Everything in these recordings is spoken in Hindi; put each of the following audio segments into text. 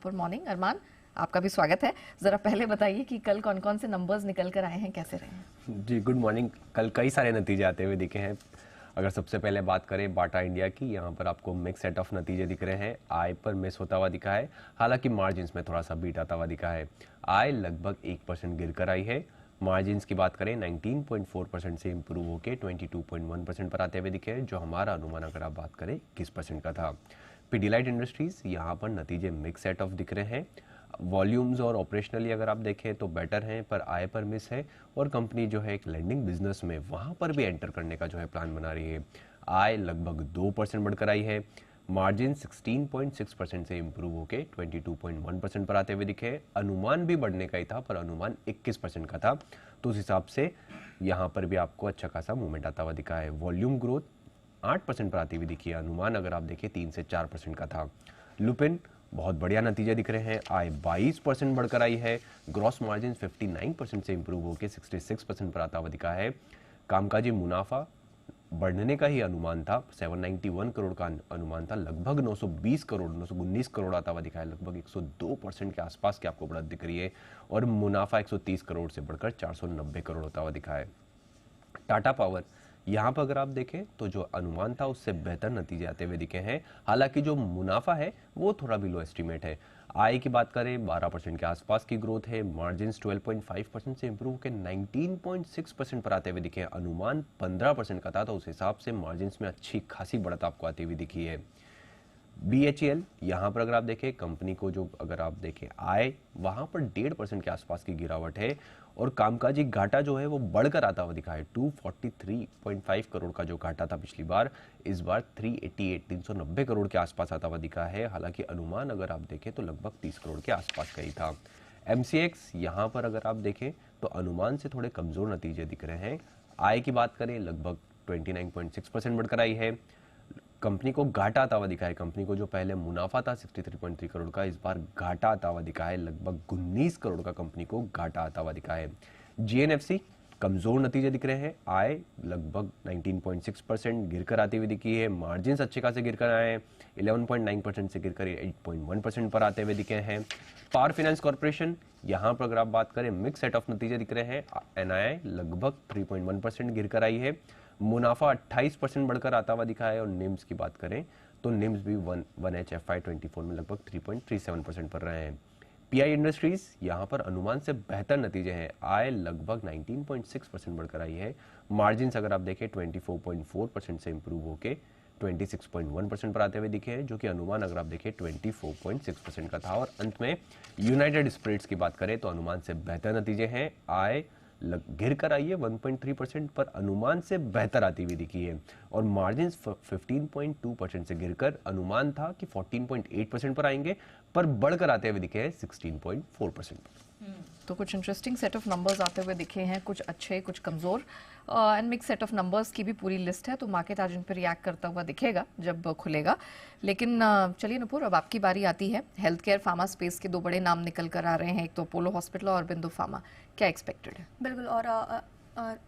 नुपुर मॉर्निंग। अरमान, आपका भी स्वागत है। जरा पहले बताइए कि कल कौन कौन से नंबर्स निकल कर आए हैं, कैसे रहे हैं? जी गुड मॉर्निंग। कल कई सारे नतीजे आते हुए दिखे हैं। अगर सबसे पहले बात करें बाटा इंडिया की, यहाँ पर आपको मिक्स सेट ऑफ नतीजे दिख रहे हैं। आय पर मिस होता हुआ दिखा है, हालांकि मार्जिन्स में थोड़ा सा बीट आता हुआ दिखा है। आय लगभग 1% गिर कर आई है। मार्जिन्स की बात करें 19.4% से इंप्रूव होकर 22.1% पर आते हुए दिखे हैं, जो हमारा अनुमान अगर आप बात करें 21% का था। पीडीलाइट इंडस्ट्रीज, यहाँ पर नतीजे मिक्स सेट ऑफ दिख रहे हैं। वॉल्यूम्स और ऑपरेशनली अगर आप देखें तो बेटर हैं, पर आय पर मिस है। और कंपनी जो है एक लेंडिंग बिजनेस में वहाँ पर भी एंटर करने का जो है प्लान बना रही है। आय लगभग 2% बढ़कर आई है। मार्जिन 16.6% से इंप्रूव होकर 22.1% पर आते हुए दिखे। अनुमान भी बढ़ने का ही था, पर अनुमान 21% का था, तो उस हिसाब से यहाँ पर भी आपको अच्छा खासा मूवमेंट आता हुआ दिखा है। वॉल्यूम ग्रोथ 8% पर आती हुई दिखी है। अनुमान अगर आप देखें 3 से 4% का था। लुपिन, बहुत बढ़िया नतीजे दिख रहे हैं। आय 22% बढ़कर आई है। ग्रॉस मार्जिन 59% से इंप्रूव होकर 66% पर आता हुआ दिखा है। कामकाजी मुनाफा बढ़ने का ही अनुमान था, 791 करोड़ का अनुमान था, लगभग 920 करोड़ 919 करोड़ आता हुआ दिखा है। लगभग 102% के आसपास की आपको बढ़त दिख रही है। और मुनाफा 130 करोड़ से बढ़कर 490 करोड़ होता हुआ दिखा है। टाटा पावर, यहाँ पर अगर आप देखें तो जो अनुमान था उससे बेहतर नतीजे आते हुए दिखे हैं। हालांकि जो मुनाफा है वो थोड़ा बिलो एस्टीमेट है। आय की बात करें 12% के आसपास की ग्रोथ है। मार्जिन 12.5% से इंप्रूव के 19.6% पर आते हुए दिखे हैं। अनुमान 15% का था, तो उस हिसाब से मार्जिन में अच्छी खासी बढ़त आपको आती हुई दिखी है। BHEL, यहाँ पर अगर आप देखें कंपनी को जो अगर आप देखें आय वहाँ पर 1.5% के आसपास की गिरावट है। और कामकाजी घाटा जो है वो बढ़कर आता हुआ दिखा है। 243.5 करोड़ का जो घाटा था पिछली बार, इस बार 390 करोड़ के आसपास आता हुआ दिखा है। हालांकि अनुमान अगर आप देखें तो लगभग 30 करोड़ के आसपास का ही था। MCX, यहाँ पर अगर आप देखें तो अनुमान से थोड़े कमजोर नतीजे दिख रहे हैं। आय की बात करें लगभग 29.6% बढ़कर आई है। कंपनी को घाटा आता हुआ दिखा है। कंपनी को जो पहले मुनाफा था 63.3 करोड़ का, इस बार घाटा आता हुआ दिखा है। लगभग 19 करोड़ का कंपनी को घाटा आता हुआ दिखा है। GNFC, कमजोर नतीजे दिख रहे हैं। आय लगभग 19.6% गिरकर आती हुई दिखी है। मार्जिन अच्छे खासे गिरकर आए हैं, 11.9% से गिरकर 8.1% पर आते हुए दिखे हैं। पावर फाइनेंस कॉर्पोरेशन, यहाँ पर अगर आप बात करें मिक्स सेट ऑफ नतीजे दिख रहे हैं। NII लगभग 3.1% गिरकर आई है। मुनाफा 28% बढ़कर आता हुआ दिखा है। और निम्स की बात करें तो निम्स भी 1H FY24 में लगभग 3.37% पर रहे हैं। PI इंडस्ट्रीज, यहाँ पर अनुमान से बेहतर नतीजे हैं। आय लगभग 19.6% बढ़कर आई है। मार्जिन अगर आप देखें 24.4% से इंप्रूव होकर 26.1% पर आते हुए दिखे हैं, जो कि अनुमान अगर आप देखें 24.6% का था। और अंत में यूनाइटेड स्पिरिट्स की बात करें तो अनुमान से बेहतर नतीजे हैं। आय गिर कर आई है 1.3%, पर अनुमान से बेहतर आती हुई दिखी है। और मार्जिन 15.2% से गिरकर अनुमान था कि 14.8% पर आएंगे, पर बढ़कर आते हुए दिखे हैं 16.4% पर। तो कुछ इंटरेस्टिंग सेट ऑफ नंबर्स आते हुए दिखे हैं, कुछ अच्छे कुछ कमजोर, and mix set of numbers की भी पूरी लिस्ट है। तो मार्केट आज इन पर रिएक्ट करता हुआ दिखेगा जब खुलेगा। लेकिन चलिए नुपुर, अब आपकी बारी आती है। हेल्थ केयर फार्मा स्पेस के दो बड़े नाम निकल कर आ रहे हैं, एक तो अपोलो हॉस्पिटल और बिंदु फार्मा। क्या एक्सपेक्टेड है? बिल्कुल, और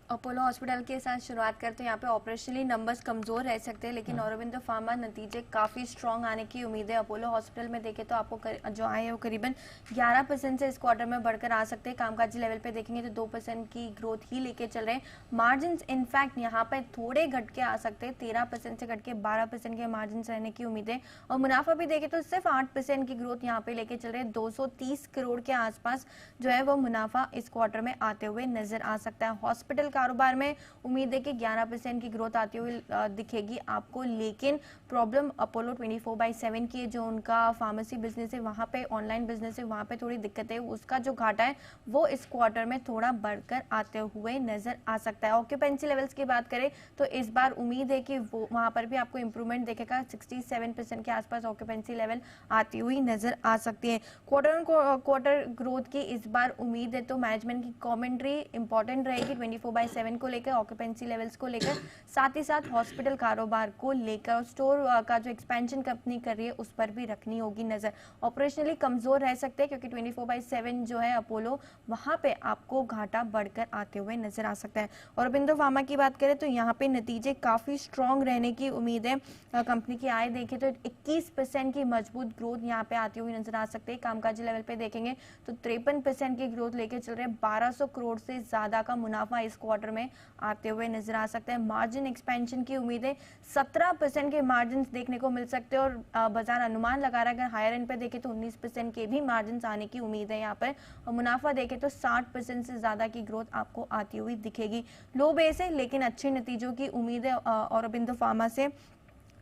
अपोलो हॉस्पिटल के साथ शुरुआत करते हैं। यहाँ पे ऑपरेशनली नंबर्स कमज़ोर रह सकते हैं, लेकिन औरबिंदो फार्मा नतीजे काफ़ी स्ट्रॉन्ग आने की उम्मीद है। अपोलो हॉस्पिटल में देखें तो आपको जो आए हैं वो करीबन 11% से इस क्वार्टर में बढ़कर आ सकते हैं। कामकाजी लेवल पे देखेंगे तो 2% की ग्रोथ ही लेके चल रहे हैं। मार्जिन इनफैक्ट यहाँ पे थोड़े घट के आ सकते हैं, 13% से घट के 12% के मार्जिन रहने की उम्मीद है। और मुनाफा भी देखें तो सिर्फ 8% की ग्रोथ यहाँ पे लेके चल रहे हैं। 230 करोड़ के आसपास जो है वो मुनाफा इस क्वार्टर में आते हुए नजर आ सकता है। हॉस्पिटल कारोबार में उम्मीद है कि 11% की ग्रोथ आती हुई दिखेगी आपको, लेकिन प्रॉब्लम अपोलो 24/7 की जो उनका फार्मेसी बिजनेस है, वहां पे ऑनलाइन बिजनेस है, वहां पे थोड़ी दिक्कत है। उसका जो घाटा है वो इस क्वार्टर में थोड़ा बढ़कर आते हुए नजर आ सकता है। ऑक्यूपेंसी लेवल्स की बात करें तो इस बार उम्मीद है कि वो वहां पर भी आपको इंप्रूवमेंट देखेगा। 67% के आसपास ऑक्यूपेंसी लेवल आती हुई नजर आ सकती है। क्वार्टर ऑन क्वार्टर ग्रोथ की इस बार उम्मीद है, तो मैनेजमेंट की कमेंट्री इंपॉर्टेंट रहेगी। 24/7 को लेकर, ऑक्यूपेंसी लेवल्स को लेकर, साथ ही साथ हॉस्पिटल कारोबार को लेकर और स्टोर का जो एक्सपेंशन कंपनी कर रही है उस पर भी रखनी होगी नजर। ऑपरेशनली कमजोर रह सकते हैं क्योंकि 24/7 जो है अपोलो, वहां पे आपको घाटा बढ़कर आते हुए नजर आ सकता है। और औरोबिंदो फार्मा की बात करें तो यहाँ पे नतीजे काफी स्ट्रॉन्ग रहने की उम्मीद है। कंपनी की आय देखें तो 21% की मजबूत ग्रोथ यहाँ पे आती हुई नजर आ सकती है। कामकाजी लेवल पे देखेंगे तो 53% की ग्रोथ लेके चल रहे हैं। 1200 करोड़ से ज्यादा का मुनाफा इस क्वार्टर में आते हुए नजर आ सकता है। मार्जिन एक्सपेंशन की उम्मीद है, 17% के मार्जिन देखने को मिल सकते हैं और बाजार अनुमान लगा रहा है अगर हायर एंड पे देखें तो 19% के भी मार्जिन आने की उम्मीद है यहाँ पर। और मुनाफा देखें तो 60% से ज्यादा की ग्रोथ आपको आती हुई दिखेगी। लो बेस है लेकिन अच्छे नतीजों की उम्मीद है औरोबिंदो फार्मा से।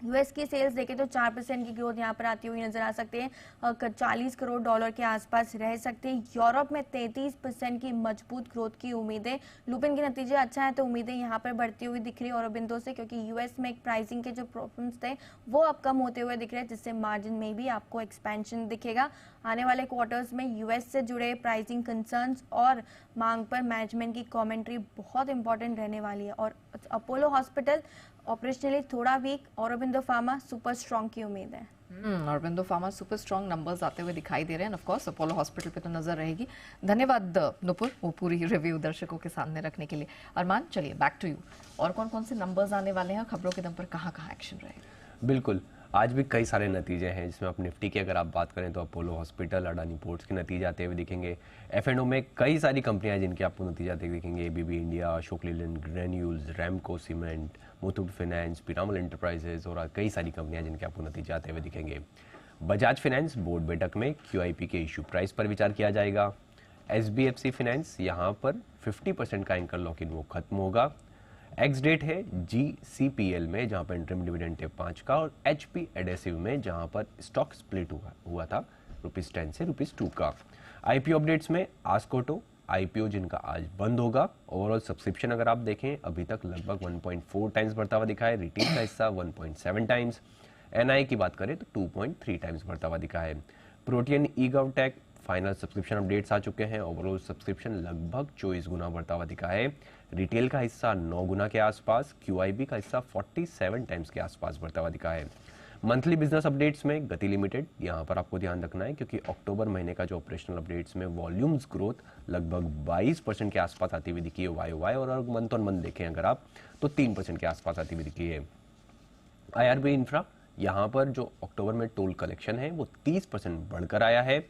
यूएस की सेल्स देखें तो 4% की ग्रोथ यहाँ पर आती हुई नजर आ सकती है, 40 करोड़ डॉलर के आसपास रह सकते हैं। यूरोप में 33% की मजबूत ग्रोथ की उम्मीद है। लुपिन के नतीजे अच्छा है तो उम्मीदें यहाँ पर बढ़ती हुई दिख रही है औरोबिंदो से, क्योंकि यूएस में एक प्राइसिंग के जो प्रॉब्लम्स थे वो अब कम होते हुए दिख रहे हैं, जिससे मार्जिन में भी आपको एक्सपेंशन दिखेगा। आने वाले क्वार्टर्स में यूएस से जुड़े प्राइसिंग कंसर्न्स और मांग पर मैनेजमेंट की कमेंट्री बहुत इंपॉर्टेंट रहने वाली है। और अपोलो हॉस्पिटल ऑपरेशनली थोड़ा weak, Aurobindo pharma super strong की उम्मीद है। Aurobindo pharma super strong numbers आते हुए दिखाई दे रहे हैं। ऑफ कोर्स अपोलो हॉस्पिटल पे तो नजर रहेगी। धन्यवाद नुपुर, वो पूरी रिव्यू दर्शकों के सामने रखने के लिए। अरमान, चलिए बैक टू यू, और कौन कौन से नंबर्स आने वाले हैं, खबरों के दम पर कहाँ कहाँ एक्शन रहेगा? बिल्कुल, आज भी कई सारे नतीजे हैं जिसमें आप निफ्टी की अगर आप बात करें तो अपोलो हॉस्पिटल, अडानी पोर्ट्स के नतीजे आते हुए दिखेंगे। F&O में कई सारी कंपनियां हैं जिनके आपको नतीजे आते हुए दिखेंगे। ABB India, Ashok Leyland granules, Ramco cement, Muthoot finance, Piramal enterprises और कई सारी कंपनियां जिनके आपको नतीजे आते हुए दिखेंगे। बजाज फाइनेंस बोर्ड बैठक में QIP के इशू प्राइस पर विचार किया जाएगा। SBFC फाइनेंस यहाँ पर 50% का एंकर लॉक इन वो खत्म होगा। एक्स डेट है GCPL में जहां पर इंटरम डिविडेंड है 5 का, और HP एडेसिव में जहां पर स्टॉक स्प्लिट हुआ था ₹10 से ₹2 का। IPO अपडेट्स में आस्कोटो IPO जिनका आज बंद होगा। ओवरऑल सब्सक्रिप्शन अगर आप देखें अभी तक लगभग 1.4 टाइम्स बढ़ता हुआ दिखा है। रिटेल का हिस्सा 1.7 टाइम्स। NI की बात करें तो 2.3 टाइम्स बढ़ता हुआ दिखा है। प्रोटियन ईगवटेक फाइनल सब्सक्रिप्शन अपडेट्स आ चुके हैं। ओवरऑल सब्सक्रिप्शन लगभग 24 गुना बढ़ता हुआ दिखा है। रिटेल का हिस्सा 9 गुना के आसपास, QIB का हिस्सा 47 टाइम्स के आसपास बढ़ता हुआ दिखा है। मंथली बिजनेस अपडेट्स में गति लिमिटेड, यहाँ पर आपको ध्यान रखना है क्योंकि अक्टूबर महीने का जो ऑपरेशनल अपडेट्स में वॉल्यूम्स ग्रोथ लगभग 22% के आसपास आती हुई दिखी है YOY, और मंथ ऑन मंथ देखें अगर आप तो 3% के आसपास आती हुई दिखी है। IRB इंफ्रा, यहाँ पर जो अक्टूबर में टोल कलेक्शन है वो 30% बढ़कर आया है।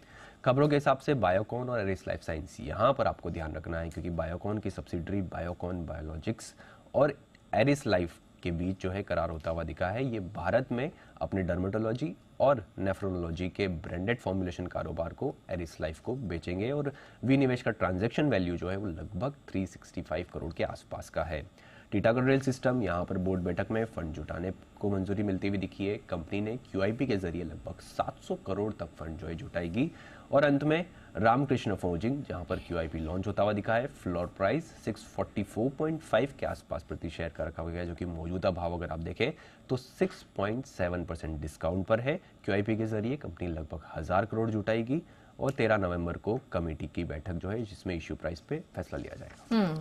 खबरों के हिसाब से बायोकॉन और एरिस लाइफ साइंस यहाँ पर आपको ध्यान रखना है क्योंकि बायोकॉन की सब्सिडरी बायोकॉन बायोलॉजिक्स और एरिस लाइफ के बीच जो है करार होता हुआ दिखा है। ये भारत में अपने डर्मेटोलॉजी और नेफ्रोलॉजी के ब्रांडेड फॉर्मुलेशन कारोबार को एरिस लाइफ को बेचेंगे, और विनिवेश का ट्रांजैक्शन वैल्यू जो है वो लगभग 365 करोड़ के आसपास का है। टीटागढ़ रेल सिस्टम, यहाँ पर बोर्ड बैठक में फंड जुटाने को मंजूरी मिलती हुई दिखी है। कंपनी ने QIP के जरिए लगभग 700 करोड़ तक फंड जो है जुटाएगी। और अंत में रामकृष्ण फोर्जिंग, जहाँ पर QIP लॉन्च होता हुआ दिखा है। फ्लोर प्राइस 644.5 के आसपास प्रति शेयर का रखा गया है, जो कि मौजूदा भाव अगर आप देखें तो 6.7% डिस्काउंट पर है। QIP के जरिए कंपनी लगभग 1000 करोड़ जुटाएगी और 13 नवंबर को कमेटी की बैठक जो है जिसमें इश्यू प्राइस पे फैसला लिया जाएगा।